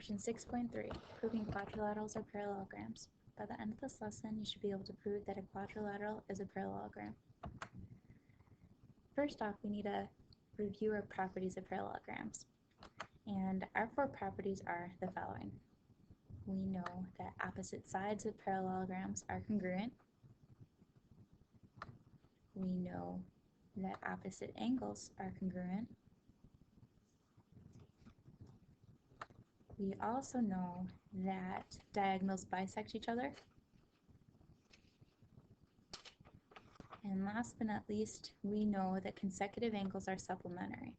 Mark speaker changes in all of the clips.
Speaker 1: Section 6.3, proving quadrilaterals are parallelograms. By the end of this lesson, you should be able to prove that a quadrilateral is a parallelogram. First off, we need to review our properties of parallelograms. And our four properties are the following. We know that opposite sides of parallelograms are congruent. We know that opposite angles are congruent. We also know that diagonals bisect each other. And last but not least, we know that consecutive angles are supplementary.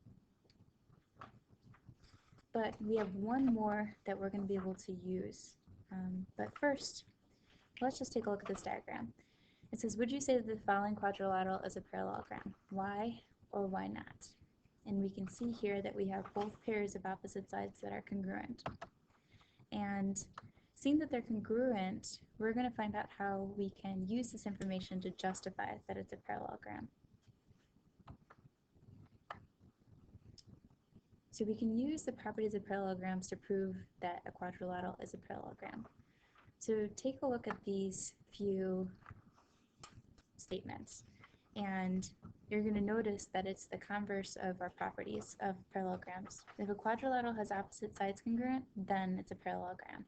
Speaker 1: But we have one more that we're going to be able to use. But first, let's just take a look at this diagram. It says, would you say that the following quadrilateral is a parallelogram? Why or why not? And we can see here that we have both pairs of opposite sides that are congruent. And seeing that they're congruent, we're going to find out how we can use this information to justify that it's a parallelogram. So we can use the properties of parallelograms to prove that a quadrilateral is a parallelogram. So take a look at these few statements, and you're going to notice that it's the converse of our properties of parallelograms. If a quadrilateral has opposite sides congruent, then it's a parallelogram.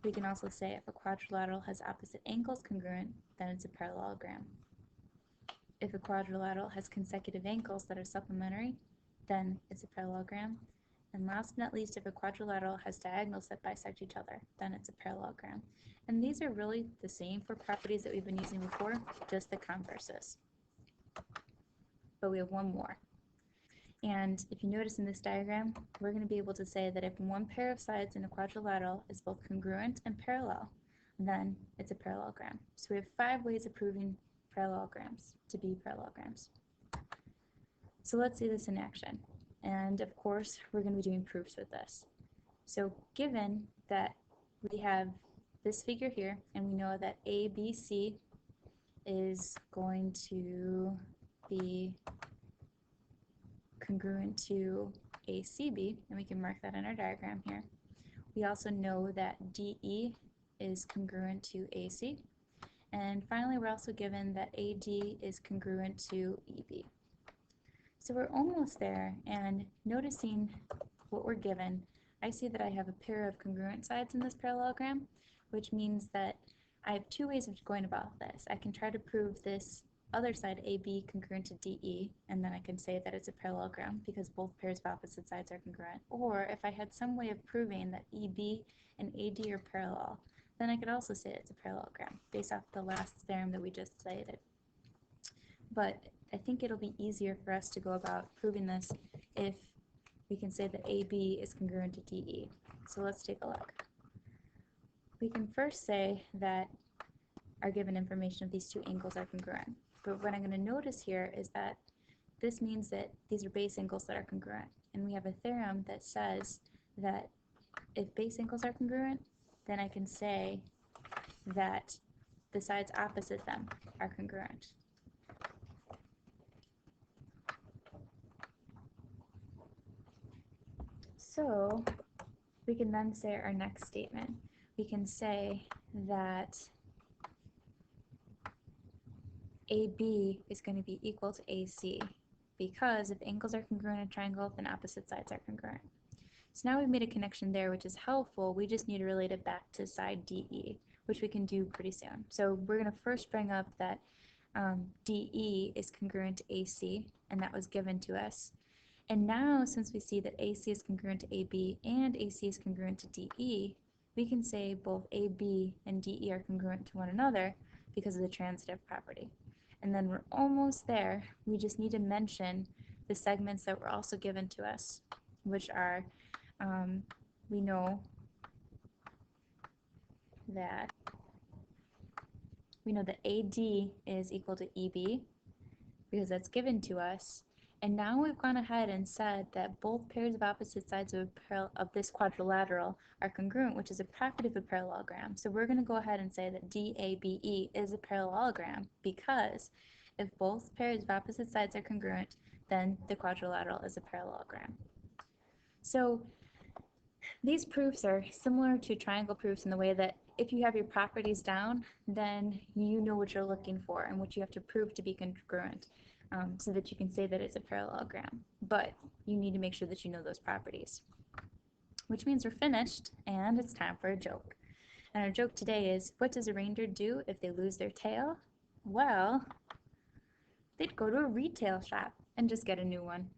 Speaker 1: We can also say if a quadrilateral has opposite angles congruent, then it's a parallelogram. If a quadrilateral has consecutive angles that are supplementary, then it's a parallelogram. And last but not least, if a quadrilateral has diagonals that bisect each other, then it's a parallelogram. And these are really the same for properties that we've been using before, just the converses. But we have one more. And if you notice in this diagram, we're going to be able to say that if one pair of sides in a quadrilateral is both congruent and parallel, then it's a parallelogram. So we have 5 ways of proving parallelograms to be parallelograms. So let's see this in action. And of course, we're going to be doing proofs with this. So given that we have this figure here, and we know that ABC is going to be congruent to ACB, and we can mark that in our diagram here. We also know that DE is congruent to AC. And finally, we're also given that AD is congruent to EB. So we're almost there, and noticing what we're given, I see that I have a pair of congruent sides in this parallelogram, which means that I have 2 ways of going about this. I can try to prove this other side, AB, congruent to DE, and then I can say that it's a parallelogram because both pairs of opposite sides are congruent. Or if I had some way of proving that EB and AD are parallel, then I could also say it's a parallelogram based off the last theorem that we just cited. But I think it'll be easier for us to go about proving this if we can say that AB is congruent to DE. So let's take a look. We can first say that our given information of these 2 angles are congruent. But what I'm going to notice here is that this means that these are base angles that are congruent. And we have a theorem that says that if base angles are congruent, then I can say that the sides opposite them are congruent. So we can then say our next statement. We can say that AB is going to be equal to AC because if angles are congruent in a triangle, then opposite sides are congruent. So now we've made a connection there, which is helpful. We just need to relate it back to side DE, which we can do pretty soon. So we're going to first bring up that DE is congruent to AC, and that was given to us. And now, since we see that AC is congruent to AB and AC is congruent to DE, we can say both AB and DE are congruent to one another because of the transitive property. And then we're almost there. We just need to mention the segments that were also given to us, which are, we know that AD is equal to EB because that's given to us. And now we've gone ahead and said that both pairs of opposite sides of this quadrilateral are congruent, which is a property of a parallelogram. So we're going to go ahead and say that DABE is a parallelogram because if both pairs of opposite sides are congruent, then the quadrilateral is a parallelogram. So These proofs are similar to triangle proofs in the way that if you have your properties down, then you know what you're looking for and what you have to prove to be congruent, so that you can say that it's a parallelogram. But you need to make sure that you know those properties. Which means we're finished, and it's time for a joke. And our joke today is, what does a reindeer do if they lose their tail? Well, they'd go to a retail shop and just get a new one.